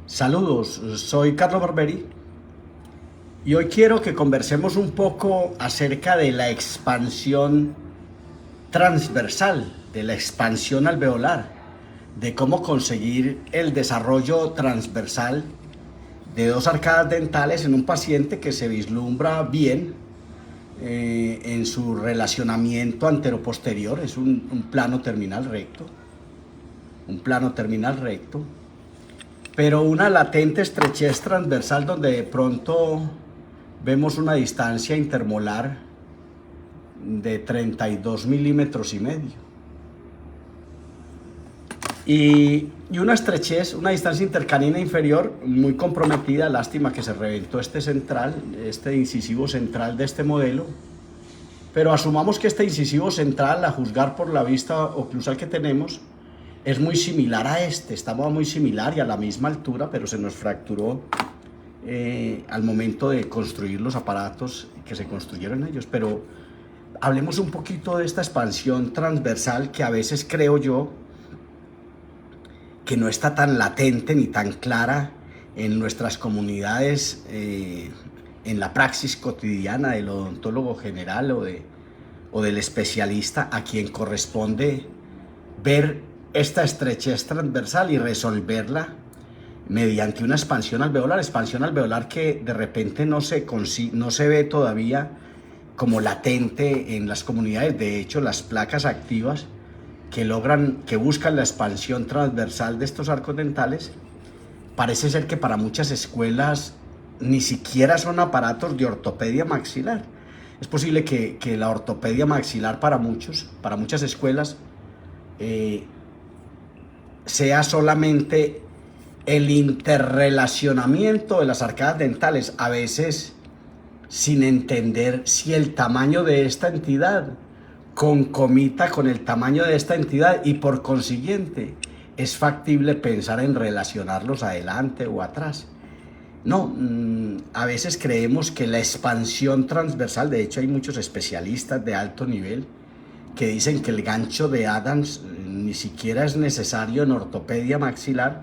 Saludos, soy Carlos Barberi y hoy quiero que conversemos un poco acerca de la expansión transversal, de la expansión alveolar, de cómo conseguir el desarrollo transversal de dos arcadas dentales en un paciente que se vislumbra bien en su relacionamiento anteroposterior. Es un plano terminal recto, pero una latente estrechez transversal donde de pronto vemos una distancia intermolar de 32 milímetros y medio. Y una estrechez, una distancia intercanina inferior muy comprometida. Lástima que se reventó este central, este incisivo central de este modelo. Pero asumamos que este incisivo central, a juzgar por la vista oclusal que tenemos, es muy similar a este. Estaba muy similar y a la misma altura, pero se nos fracturó al momento de construir los aparatos que se construyeron ellos. Pero hablemos un poquito de esta expansión transversal que a veces creo yo que no está tan latente ni tan clara en nuestras comunidades, en la praxis cotidiana del odontólogo general o del especialista a quien corresponde ver esta estrechez transversal y resolverla mediante una expansión alveolar que de repente no se ve todavía como latente en las comunidades. De hecho, las placas activas que buscan la expansión transversal de estos arcos dentales, parece ser que para muchas escuelas ni siquiera son aparatos de ortopedia maxilar. Es posible que la ortopedia maxilar para muchas escuelas, sea solamente el interrelacionamiento de las arcadas dentales, a veces sin entender si el tamaño de esta entidad concomita con el tamaño de esta entidad y por consiguiente es factible pensar en relacionarlos adelante o atrás. No, a veces creemos que la expansión transversal, de hecho hay muchos especialistas de alto nivel que dicen que el gancho de Adams ni siquiera es necesario en ortopedia maxilar,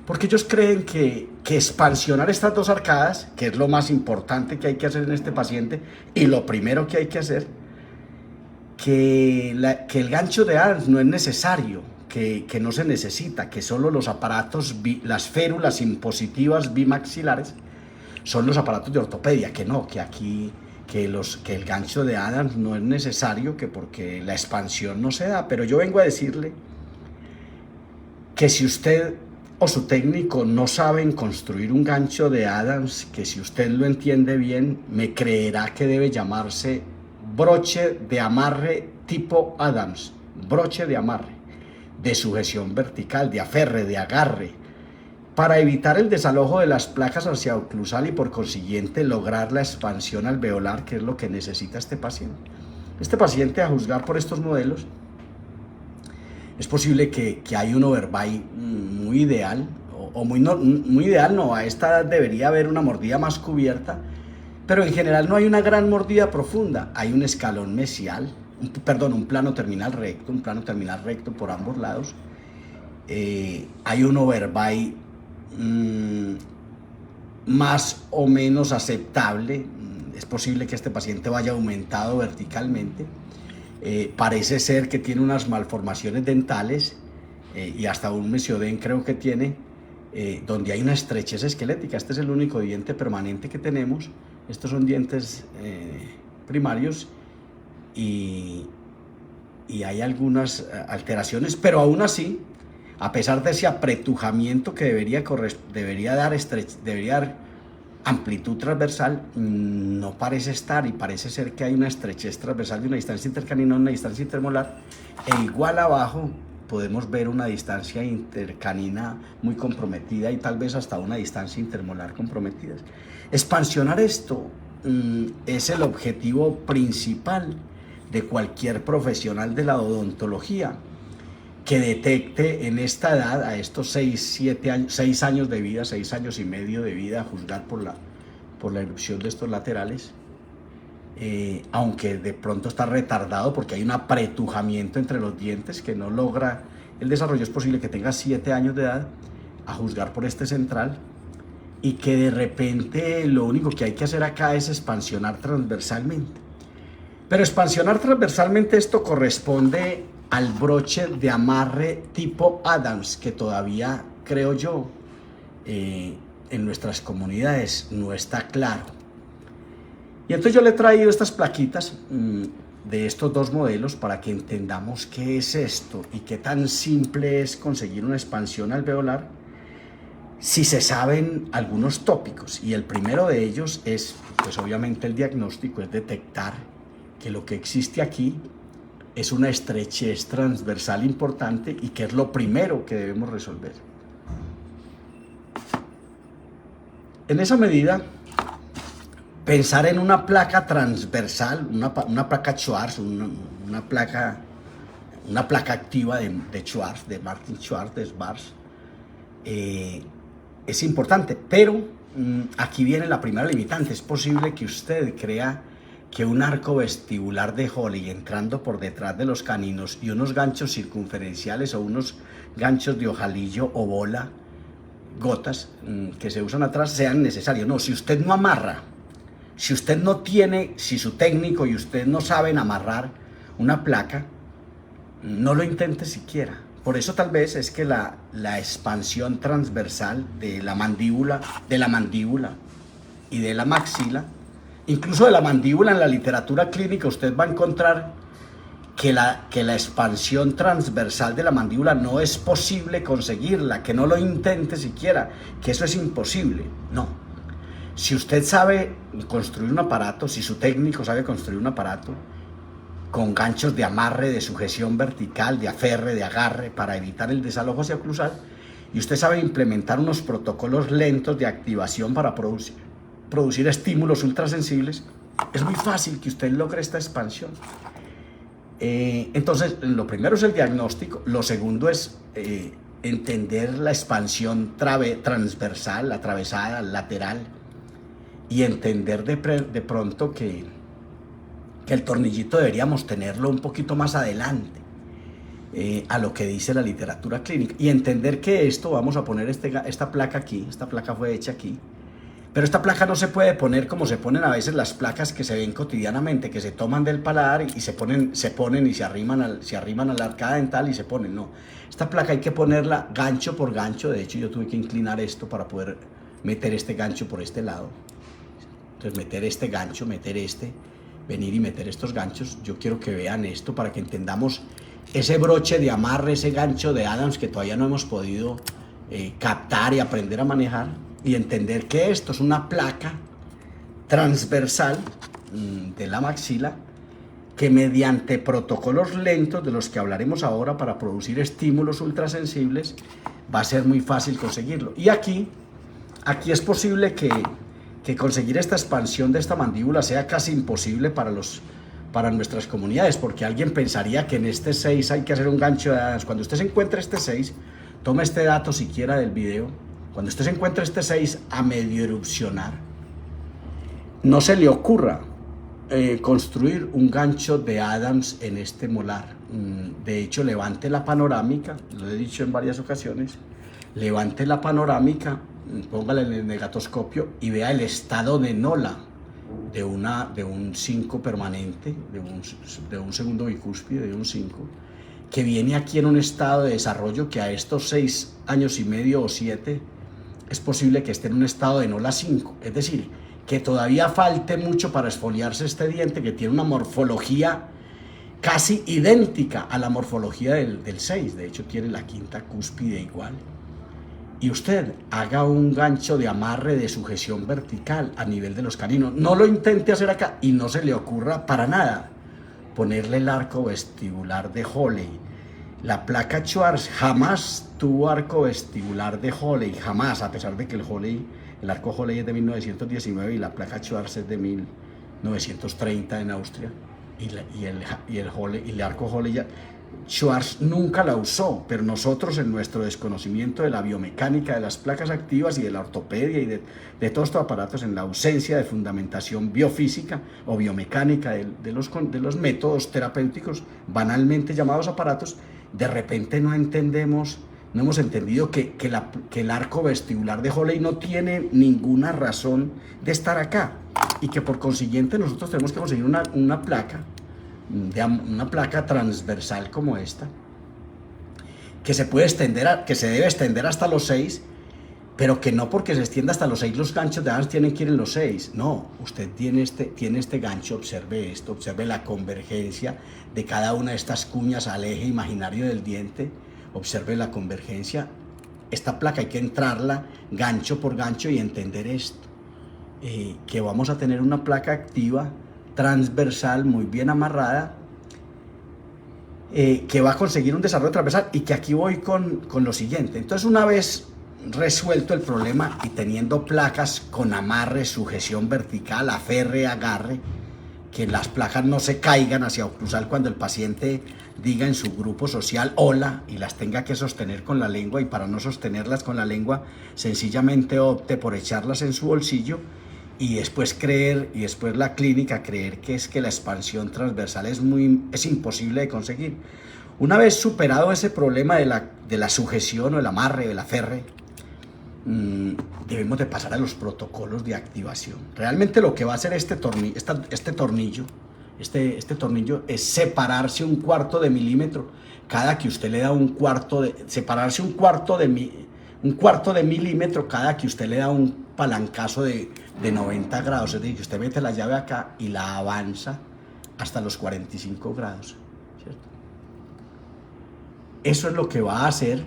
porque ellos creen que expansionar estas dos arcadas, que es lo más importante que hay que hacer en este paciente y lo primero que hay que hacer, que el gancho de Adams no es necesario, que no se necesita, que solo los aparatos, las férulas impositivas bimaxilares son los aparatos de ortopedia, que no, que aquí que el gancho de Adams no es necesario, que porque la expansión no se da. Pero yo vengo a decirle que si usted o su técnico no saben construir un gancho de Adams, que si usted lo entiende bien, me creerá que debe llamarse broche de amarre tipo Adams, broche de amarre, de sujeción vertical, de aferre, de agarre, para evitar el desalojo de las placas hacia oclusal y por consiguiente lograr la expansión alveolar, que es lo que necesita este paciente. Este paciente, a juzgar por estos modelos, es posible que hay un overbite muy ideal, muy ideal no, a esta edad debería haber una mordida más cubierta, pero en general no hay una gran mordida profunda. Hay un escalón mesial, un plano terminal recto por ambos lados. Hay un overbite más o menos aceptable. Es posible que este paciente vaya aumentado verticalmente. Parece ser que tiene unas malformaciones dentales y hasta un mesiodén creo que tiene, donde hay una estrechez esquelética. Este es el único diente permanente que tenemos. Estos son dientes primarios y hay algunas alteraciones, pero aún así, a pesar de ese apretujamiento que debería dar amplitud transversal, no parece estar, y parece ser que hay una estrechez transversal de una distancia intercanina a una distancia intermolar, e igual abajo podemos ver una distancia intercanina muy comprometida y tal vez hasta una distancia intermolar comprometida. Expansionar esto es el objetivo principal de cualquier profesional de la odontología que detecte en esta edad, a estos 6 años de vida, 6 años y medio de vida, a juzgar por la erupción de estos laterales, aunque de pronto está retardado porque hay un apretujamiento entre los dientes que no logra el desarrollo. Es posible que tenga 7 años de edad, a juzgar por este central, y que de repente lo único que hay que hacer acá es expansionar transversalmente. Pero expansionar transversalmente esto corresponde al broche de amarre tipo Adams, que todavía, creo yo, en nuestras comunidades no está claro. Y entonces yo le he traído estas plaquitas de estos dos modelos para que entendamos qué es esto y qué tan simple es conseguir una expansión alveolar si se saben algunos tópicos. Y el primero de ellos es, pues obviamente el diagnóstico, es detectar que lo que existe aquí es una estrechez transversal importante y que es lo primero que debemos resolver. En esa medida, pensar en una placa transversal, una placa Schwarz, una placa activa de Schwarz, de Martin Schwarz, de Schwarz, es importante, pero aquí viene la primera limitante. Es posible que usted crea que un arco vestibular de Halley entrando por detrás de los caninos y unos ganchos circunferenciales o unos ganchos de ojalillo o bola, gotas, que se usan atrás, sean necesarios. No, si usted no amarra, si usted no tiene, si su técnico y usted no saben amarrar una placa, no lo intente siquiera. Por eso tal vez es que la expansión transversal de la mandíbula y de la maxila, incluso de la mandíbula, en la literatura clínica usted va a encontrar que la expansión transversal de la mandíbula no es posible conseguirla, que no lo intente siquiera, que eso es imposible. No. Si usted sabe construir un aparato, si su técnico sabe construir un aparato con ganchos de amarre, de sujeción vertical, de aferre, de agarre, para evitar el desalojo hacia-oclusal, y usted sabe implementar unos protocolos lentos de activación para producir estímulos ultrasensibles, es muy fácil que usted logre esta expansión. Entonces, lo primero es el diagnóstico, lo segundo es entender la expansión transversal, la atravesada, lateral, y entender de pronto que el tornillito deberíamos tenerlo un poquito más adelante a lo que dice la literatura clínica, y entender que esto, vamos a poner esta placa aquí, esta placa fue hecha aquí, pero esta placa no se puede poner como se ponen a veces las placas que se ven cotidianamente, que se toman del paladar y se ponen y se arriman a la arcada dental y se ponen. No, esta placa hay que ponerla gancho por gancho. De hecho, yo tuve que inclinar esto para poder meter este gancho por este lado. Entonces, meter este gancho, venir y meter estos ganchos. Yo quiero que vean esto para que entendamos ese broche de amarre, ese gancho de Adams que todavía no hemos podido captar y aprender a manejar, y entender que esto es una placa transversal de la maxila que mediante protocolos lentos, de los que hablaremos ahora, para producir estímulos ultrasensibles, va a ser muy fácil conseguirlo. Y aquí es posible que conseguir esta expansión de esta mandíbula sea casi imposible para nuestras comunidades, porque alguien pensaría que en este 6 hay que hacer un gancho de Adams. Cuando usted se encuentre este 6, tome este dato siquiera del video, cuando usted se encuentre este 6 a medio erupcionar, no se le ocurra construir un gancho de Adams en este molar. De hecho, levante la panorámica, lo he dicho en varias ocasiones, levante la panorámica, póngale en el negatoscopio y vea el estado de Nola de un 5 permanente, de un segundo bicúspide, de un 5, que viene aquí en un estado de desarrollo que a estos 6 años y medio o 7 es posible que esté en un estado de Nola 5, es decir, que todavía falte mucho para exfoliarse este diente, que tiene una morfología casi idéntica a la morfología del 6, de hecho tiene la quinta cúspide igual. Y usted haga un gancho de amarre de sujeción vertical a nivel de los caninos. No lo intente hacer acá y no se le ocurra para nada ponerle el arco vestibular de Halley. La placa Schwarz jamás tuvo arco vestibular de Halley, jamás, a pesar de que el arco Halley es de 1919 y la placa Schwarz es de 1930 en Austria. Y el arco Halley Schwarz nunca la usó, pero nosotros, en nuestro desconocimiento de la biomecánica de las placas activas y de la ortopedia y de todos estos aparatos, en la ausencia de fundamentación biofísica o biomecánica de los métodos terapéuticos banalmente llamados aparatos, de repente no entendemos no hemos entendido que el arco vestibular de Halley no tiene ninguna razón de estar acá y que por consiguiente nosotros tenemos que conseguir una placa transversal como esta, que se puede extender, que se debe extender hasta los 6, pero que no porque se extienda hasta los 6 los ganchos de avance tienen que ir en los 6. No, usted tiene este gancho, observe esto, observe la convergencia de cada una de estas cuñas al eje imaginario del diente, observe la convergencia. Esta placa hay que entrarla gancho por gancho y entender esto, que vamos a tener una placa activa, transversal, muy bien amarrada, que va a conseguir un desarrollo transversal, y que aquí voy con lo siguiente. Entonces, una vez resuelto el problema y teniendo placas con amarre, sujeción vertical, aferre, agarre, que las placas no se caigan hacia oclusal cuando el paciente diga en su grupo social hola y las tenga que sostener con la lengua, y para no sostenerlas con la lengua sencillamente opte por echarlas en su bolsillo, y después la clínica creer que es que la expansión transversal es imposible de conseguir. Una vez superado ese problema de la sujeción o el amarre, del aferre, debemos de pasar a los protocolos de activación. Realmente lo que va a hacer este tornillo es separarse 1/4 de milímetro cada que usted le da separarse 1/4 de milímetro cada que usted le da un palancazo de 90 grados, es decir, que usted mete la llave acá y la avanza hasta los 45 grados, ¿cierto? Eso es lo que va a hacer,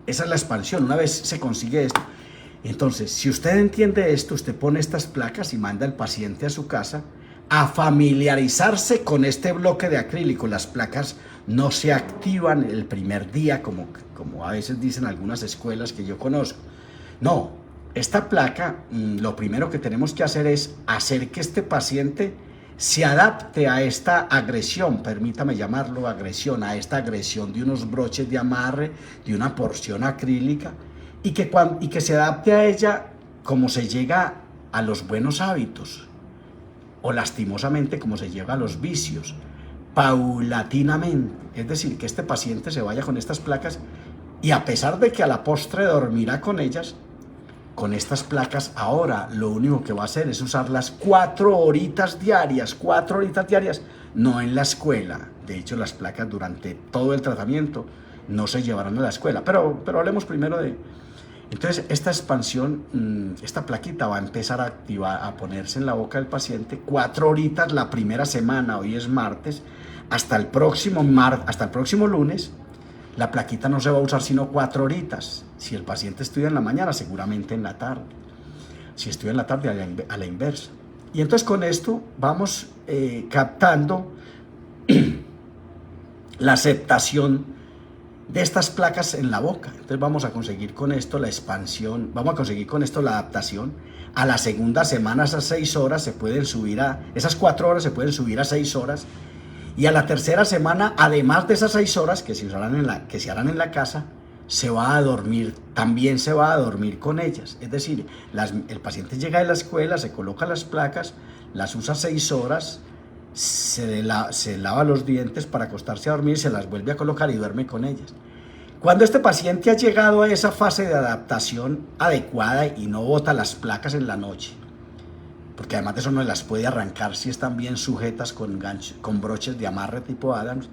esa es la expansión. Una vez se consigue esto, entonces, si usted entiende esto, usted pone estas placas y manda al paciente a su casa a familiarizarse con este bloque de acrílico. Las placas no se activan el primer día, como a veces dicen algunas escuelas que yo conozco. No, esta placa, lo primero que tenemos que hacer es hacer que este paciente se adapte a esta agresión, permítame llamarlo agresión, a esta agresión de unos broches de amarre, de una porción acrílica, y que se adapte a ella como se llega a los buenos hábitos, o lastimosamente como se llega a los vicios, paulatinamente. Es decir, que este paciente se vaya con estas placas, y a pesar de que a la postre dormirá con ellas, con estas placas ahora lo único que va a hacer es usarlas 4 horitas diarias, no en la escuela. De hecho, las placas durante todo el tratamiento no se llevarán a la escuela, pero hablemos primero de... Entonces, esta expansión, esta plaquita va a empezar a ponerse en la boca del paciente 4 horitas la primera semana. Hoy es martes, hasta el próximo lunes. La plaquita no se va a usar sino 4 horitas. Si el paciente estudia en la mañana, seguramente en la tarde. Si estudia en la tarde, a la inversa. Y entonces con esto vamos captando la aceptación de estas placas en la boca. Entonces vamos a conseguir con esto la expansión, vamos a conseguir con esto la adaptación. A la segunda semana esas 6 horas se pueden subir esas 4 horas se pueden subir a 6 horas. Y a la tercera semana, además de esas 6 horas que se harán en la casa, también se va a dormir con ellas. Es decir, el paciente llega de la escuela, se coloca las placas, las usa 6 horas, se lava los dientes para acostarse a dormir, se las vuelve a colocar y duerme con ellas. Cuando este paciente ha llegado a esa fase de adaptación adecuada y no bota las placas en la noche, porque además de eso no las puede arrancar si están bien sujetas con broches de amarre tipo Adams.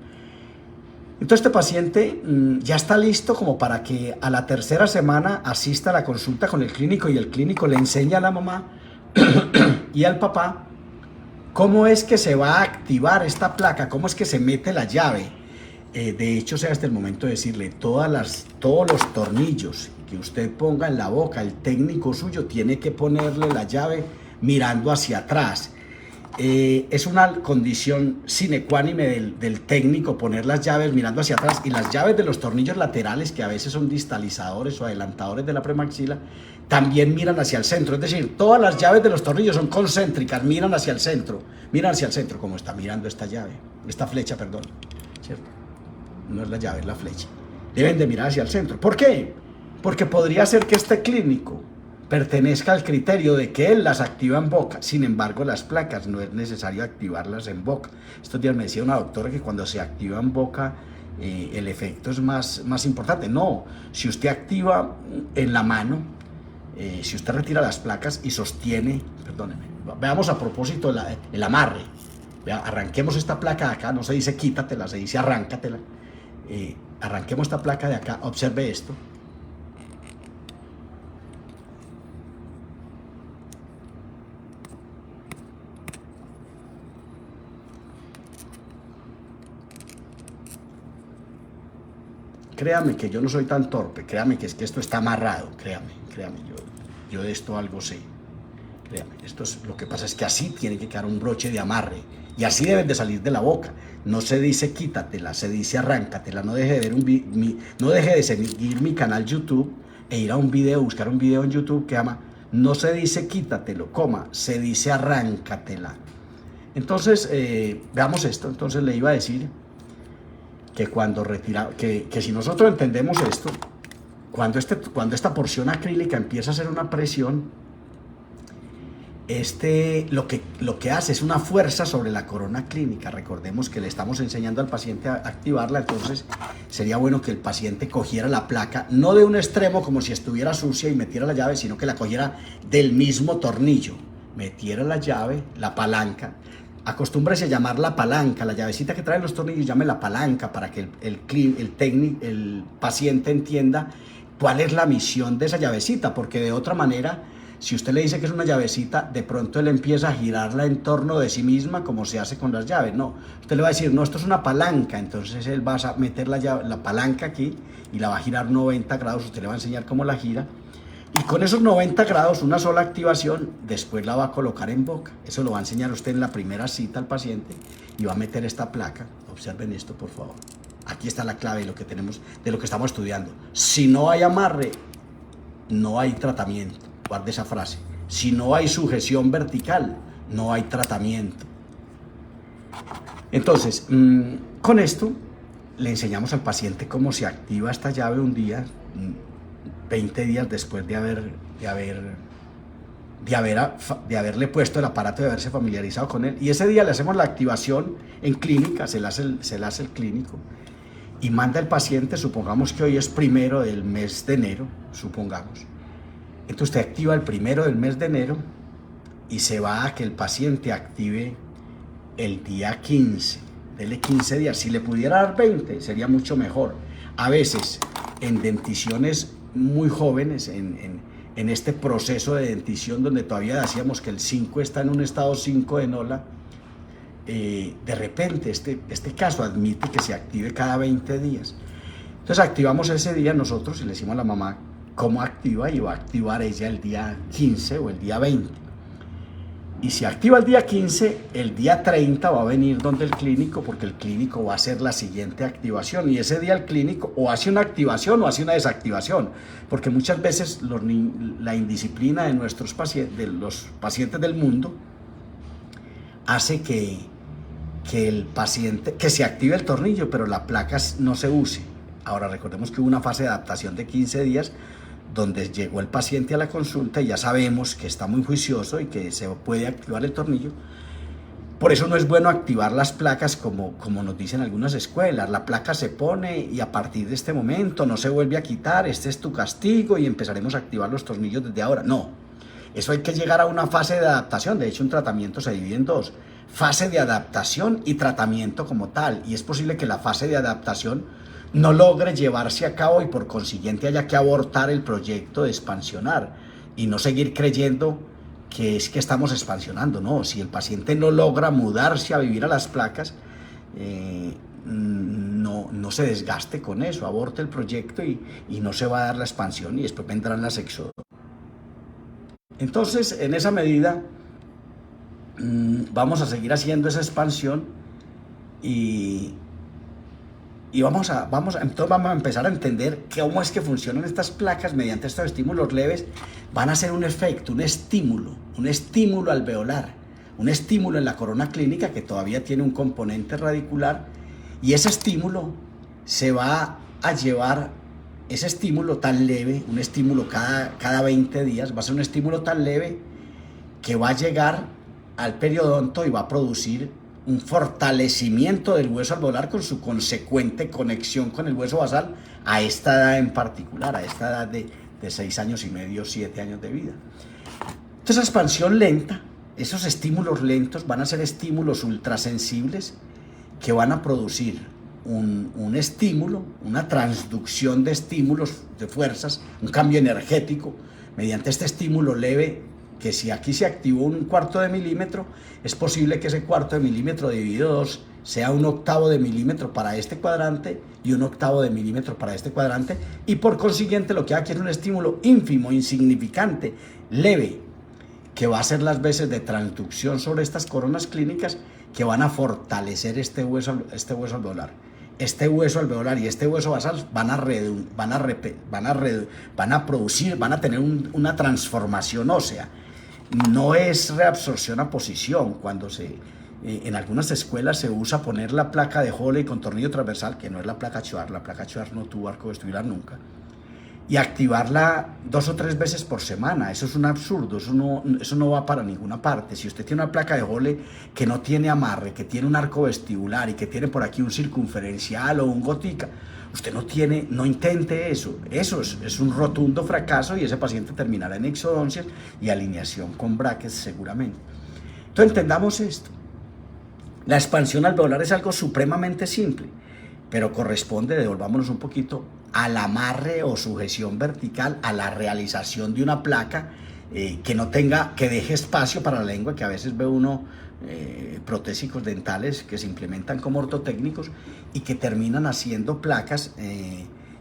Entonces este paciente ya está listo como para que a la tercera semana asista a la consulta con el clínico, y el clínico le enseña a la mamá y al papá cómo es que se va a activar esta placa, cómo es que se mete la llave. De hecho, sea hasta el momento de decirle, todos los tornillos que usted ponga en la boca, el técnico suyo tiene que ponerle la llave mirando hacia atrás. Es una condición sine qua non del técnico poner las llaves mirando hacia atrás, y las llaves de los tornillos laterales, que a veces son distalizadores o adelantadores de la premaxila, también miran hacia el centro. Es decir, todas las llaves de los tornillos son concéntricas, miran hacia el centro, como está mirando esta flecha, perdón, ¿cierto? No es la llave, es la flecha. Deben de mirar hacia el centro. ¿Por qué? Porque podría ser que este clínico pertenezca al criterio de que él las activa en boca. Sin embargo, las placas no es necesario activarlas en boca. Estos días me decía una doctora que cuando se activa en boca el efecto es más importante. No, si usted activa en la mano, si usted retira las placas y sostiene, perdóneme, veamos a propósito el amarre. Vea, arranquemos esta placa de acá, no se dice quítatela, se dice arráncatela. Arranquemos esta placa de acá, observe esto. Créame que yo no soy tan torpe, créame que es que esto está amarrado, créame, yo de esto algo sé. Créame, lo que pasa es que así tiene que quedar un broche de amarre y así deben de salir de la boca. No se dice quítatela, se dice arráncatela. No deje de ver no deje de seguir mi canal YouTube e ir a un video, buscar un video en YouTube que llama no se dice quítatelo, se dice arráncatela. Entonces, veamos esto. Entonces le iba a decir que cuando que si nosotros entendemos esto, cuando esta porción acrílica empieza a hacer una presión, lo que hace es una fuerza sobre la corona clínica. Recordemos que le estamos enseñando al paciente a activarla, entonces sería bueno que el paciente cogiera la placa, no de un extremo como si estuviera sucia y metiera la llave, sino que la cogiera del mismo tornillo, metiera la llave, la palanca. Acostúmbrese a llamar la palanca, la llavecita que traen los tornillos, llame la palanca para que el paciente entienda cuál es la misión de esa llavecita, porque de otra manera, si usted le dice que es una llavecita, de pronto él empieza a girarla en torno de sí misma como se hace con las llaves. No, usted le va a decir, no, esto es una palanca, entonces él va a meter la palanca aquí y la va a girar 90 grados, usted le va a enseñar cómo la gira. Y con esos 90 grados, una sola activación, después la va a colocar en boca. Eso lo va a enseñar usted en la primera cita al paciente y va a meter esta placa. Observen esto, por favor. Aquí está la clave de lo que estamos estudiando. Si no hay amarre, no hay tratamiento. Guarde esa frase. Si no hay sujeción vertical, no hay tratamiento. Entonces, con esto le enseñamos al paciente cómo se activa esta llave un día, 20 días después de haberle puesto el aparato, de haberse familiarizado con él. Y ese día le hacemos la activación en clínica, se la hace el clínico. Y manda el paciente, supongamos que hoy es 1 del mes de enero, supongamos. Entonces usted activa el 1 del mes de enero y se va a que el paciente active el día 15. Dele 15 días. Si le pudiera dar 20, sería mucho mejor. A veces, en denticiones muy jóvenes, en este proceso de dentición donde todavía decíamos que el 5 está en un estado 5 de Nola, de repente este caso admite que se active cada 20 días. Entonces activamos ese día nosotros y le decimos a la mamá cómo activa, y va a activar ella el día 15 o el día 20. Y si activa el día 15, el día 30 va a venir donde el clínico, porque el clínico va a hacer la siguiente activación. Y ese día el clínico o hace una activación o hace una desactivación, porque muchas veces la indisciplina de nuestros pacientes, de los pacientes del mundo, hace que se active el tornillo, pero la placa no se use. Ahora recordemos que hubo una fase de adaptación de 15 días donde llegó el paciente a la consulta y ya sabemos que está muy juicioso y que se puede activar el tornillo. Por eso no es bueno activar las placas como nos dicen algunas escuelas. La placa se pone y a partir de este momento no se vuelve a quitar, este es tu castigo y empezaremos a activar los tornillos desde ahora. No, eso hay que llegar a una fase de adaptación. De hecho, un tratamiento se divide en dos: fase de adaptación y tratamiento como tal. Y es posible que la fase de adaptación no logre llevarse a cabo y por consiguiente haya que abortar el proyecto de expansionar y no seguir creyendo que es que estamos expansionando. No, si el paciente no logra mudarse a vivir a las placas, no se desgaste con eso, aborte el proyecto y no se va a dar la expansión y después vendrán las éxodos. Entonces, en esa medida, vamos a seguir haciendo esa expansión y entonces vamos a empezar a entender cómo es que funcionan estas placas. Mediante estos estímulos leves van a hacer un efecto, un estímulo alveolar, un estímulo en la corona clínica que todavía tiene un componente radicular, y ese estímulo se va a llevar, ese estímulo tan leve, un estímulo cada 20 días, va a ser un estímulo tan leve que va a llegar al periodonto y va a producir un fortalecimiento del hueso alveolar con su consecuente conexión con el hueso basal a esta edad en particular, a esta edad de 6 años y medio, 7 años de vida. Entonces, esa expansión lenta, esos estímulos lentos van a ser estímulos ultrasensibles que van a producir un estímulo, una transducción de estímulos, de fuerzas, un cambio energético mediante este estímulo leve, que si aquí se activó un cuarto de milímetro, es posible que ese cuarto de milímetro dividido 2 sea un octavo de milímetro para este cuadrante y un octavo de milímetro para este cuadrante, y por consiguiente lo que aquí es un estímulo ínfimo, insignificante, leve, que va a ser las veces de transducción sobre estas coronas clínicas que van a fortalecer este hueso alveolar. Este hueso alveolar y este hueso basal van a producir, van a tener una transformación ósea. No es reabsorción a posición. Cuando en algunas escuelas se usa poner la placa de Hole con tornillo transversal, que no es la placa Chuar no tuvo arco vestibular nunca, y activarla 2 o 3 veces por semana. Eso es un absurdo, eso no va para ninguna parte. Si usted tiene una placa de Hole que no tiene amarre, que tiene un arco vestibular y que tiene por aquí un circunferencial o un gotica, usted no intente eso. Eso es un rotundo fracaso y ese paciente terminará en exodoncias y alineación con brackets seguramente. Entonces entendamos esto. La expansión alveolar es algo supremamente simple, pero corresponde, devolvámonos un poquito, al amarre o sujeción vertical, a la realización de una placa que deje espacio para la lengua, que a veces ve uno protésicos dentales que se implementan como ortotécnicos y que terminan haciendo placas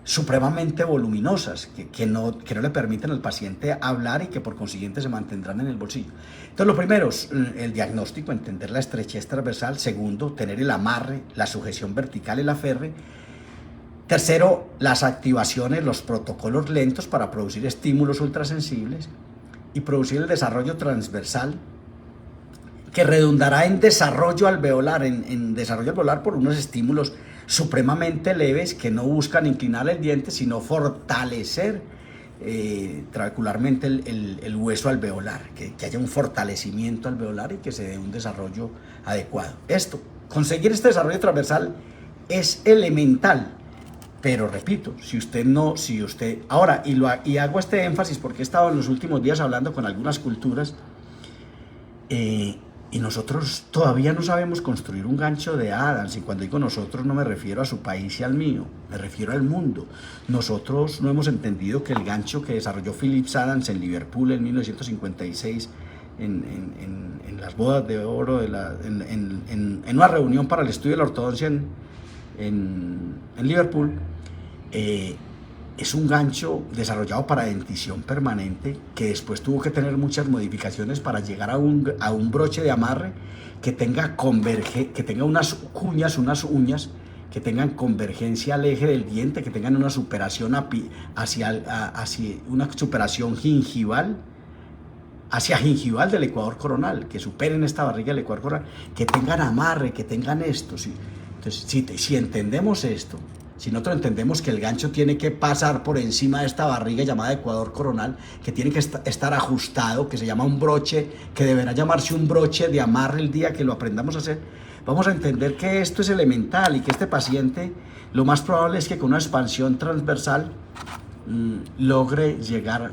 supremamente voluminosas que no le permiten al paciente hablar y que por consiguiente se mantendrán en el bolsillo. Entonces, lo primero es el diagnóstico, entender la estrechez transversal. Segundo, tener el amarre, la sujeción vertical y el aferre. Tercero, las activaciones, los protocolos lentos para producir estímulos ultrasensibles y producir el desarrollo transversal, que redundará en desarrollo alveolar, en desarrollo alveolar por unos estímulos supremamente leves que no buscan inclinar el diente, sino fortalecer trabecularmente el hueso alveolar, que haya un fortalecimiento alveolar y que se dé un desarrollo adecuado. Conseguir este desarrollo transversal es elemental. Pero repito, ahora, y hago este énfasis porque he estado en los últimos días hablando con algunas culturas y nosotros todavía no sabemos construir un gancho de Adams, y cuando digo nosotros no me refiero a su país y al mío, me refiero al mundo. Nosotros no hemos entendido que el gancho que desarrolló Phillips Adams en Liverpool en 1956, en las bodas de oro, en una reunión para el estudio de la ortodoncia en Liverpool, es un gancho desarrollado para dentición permanente que después tuvo que tener muchas modificaciones para llegar a un broche de amarre que tenga unas uñas que tengan convergencia al eje del diente, que tengan una superación hacia una superación gingival, hacia gingival del ecuador coronal, que superen esta barriga del ecuador coronal, que tengan amarre, que tengan esto. ¿Sí? Entonces, si entendemos esto, si nosotros entendemos que el gancho tiene que pasar por encima de esta barriga llamada ecuador coronal, que tiene que estar ajustado, que se llama un broche, que deberá llamarse un broche de amarre el día que lo aprendamos a hacer, vamos a entender que esto es elemental y que este paciente lo más probable es que con una expansión transversal logre llegar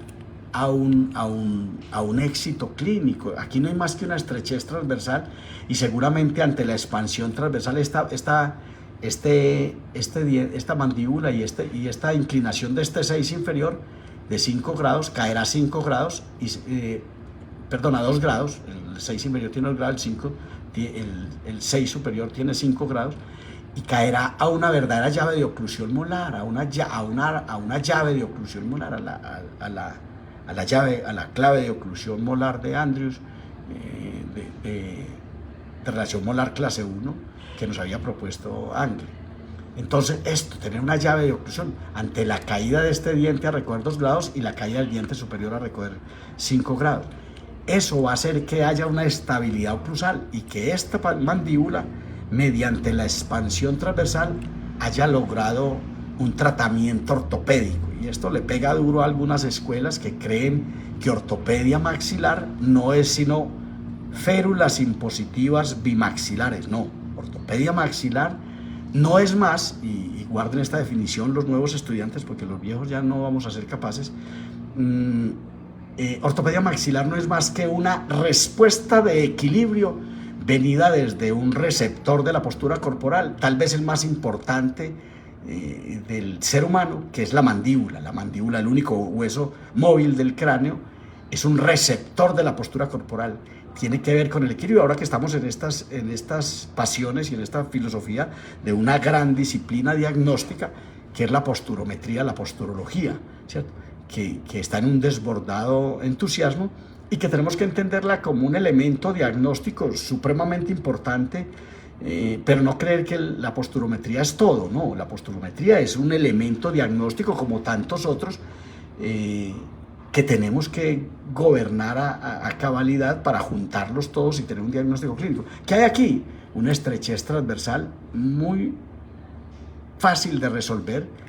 a un éxito clínico. Aquí no hay más que una estrechez transversal y seguramente ante la expansión transversal esta mandíbula y esta inclinación de este 6 inferior de 5 grados caerá a 5 grados, a 2 grados, el 6 inferior tiene 2 grados, el 6 superior tiene 5 grados, y caerá a una verdadera llave de oclusión molar, a una llave de oclusión molar, a la clave de oclusión molar de Andrews, de relación molar clase 1, que nos había propuesto Angle. Entonces, tener una llave de oclusión ante la caída de este diente a recoger 2 grados y la caída del diente superior a recoger 5 grados. Eso va a hacer que haya una estabilidad oclusal y que esta mandíbula, mediante la expansión transversal, haya logrado un tratamiento ortopédico. Y esto le pega duro a algunas escuelas que creen que ortopedia maxilar no es sino férulas impositivas bimaxilares. No, ortopedia maxilar no es más, y guarden esta definición los nuevos estudiantes porque los viejos ya no vamos a ser capaces. Ortopedia maxilar no es más que una respuesta de equilibrio venida desde un receptor de la postura corporal, tal vez el más importante del ser humano, que es la mandíbula. La mandíbula, el único hueso móvil del cráneo, es un receptor de la postura corporal. Tiene que ver con el equilibrio. Ahora que estamos en estas pasiones y en esta filosofía de una gran disciplina diagnóstica, que es la posturometría, la posturología, ¿cierto? Que está en un desbordado entusiasmo y que tenemos que entenderla como un elemento diagnóstico supremamente importante, pero no creer que la posturometría es todo. No, la posturometría es un elemento diagnóstico como tantos otros, que tenemos que gobernar a cabalidad para juntarlos todos y tener un diagnóstico clínico. ¿Qué hay aquí? Una estrechez transversal muy fácil de resolver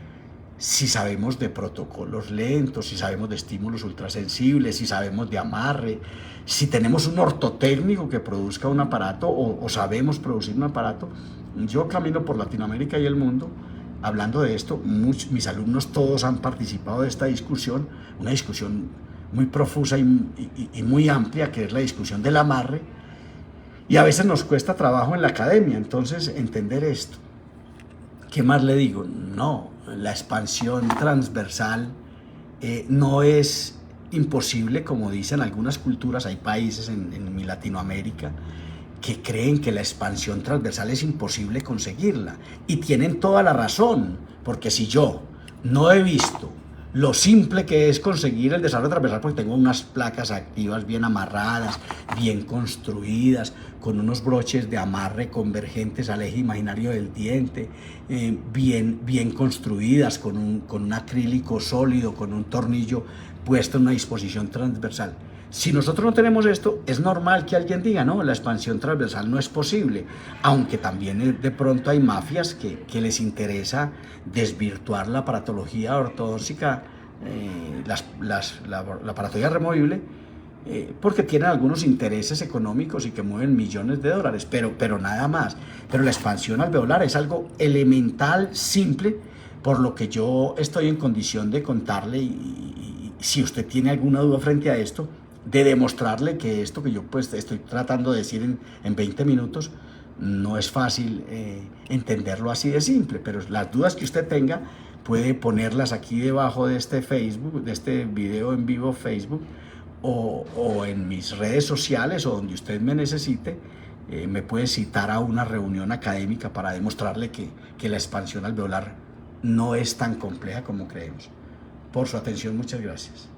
si sabemos de protocolos lentos, si sabemos de estímulos ultrasensibles, si sabemos de amarre, si tenemos un ortotécnico que produzca un aparato o sabemos producir un aparato. Yo camino por Latinoamérica y el mundo hablando de esto. Mis alumnos todos han participado de esta discusión, una discusión muy profusa y muy amplia, que es la discusión del amarre, y a veces nos cuesta trabajo en la academia. Entonces, entender esto. ¿Qué más le digo? No, la expansión transversal no es imposible, como dicen algunas culturas. Hay países en mi Latinoamérica que creen que la expansión transversal es imposible conseguirla, y tienen toda la razón, porque si yo no he visto lo simple que es conseguir el desarrollo transversal, porque tengo unas placas activas bien amarradas, bien construidas, con unos broches de amarre convergentes al eje imaginario del diente, bien construidas, con un acrílico sólido, con un tornillo puesto en una disposición transversal. Si nosotros no tenemos esto, es normal que alguien diga, no, la expansión transversal no es posible, aunque también de pronto hay mafias que les interesa desvirtuar la aparatología ortodóntica, la aparatología removible, porque tienen algunos intereses económicos y que mueven millones de dólares, pero nada más. Pero la expansión alveolar es algo elemental, simple, por lo que yo estoy en condición de contarle, y si usted tiene alguna duda frente a esto, de demostrarle que esto que yo pues estoy tratando de decir en 20 minutos no es fácil entenderlo así de simple. Pero las dudas que usted tenga puede ponerlas aquí debajo de este Facebook, de este video en vivo Facebook, o en mis redes sociales, o donde usted me necesite. Me puede citar a una reunión académica para demostrarle que la expansión alveolar no es tan compleja como creemos. Por su atención, muchas gracias.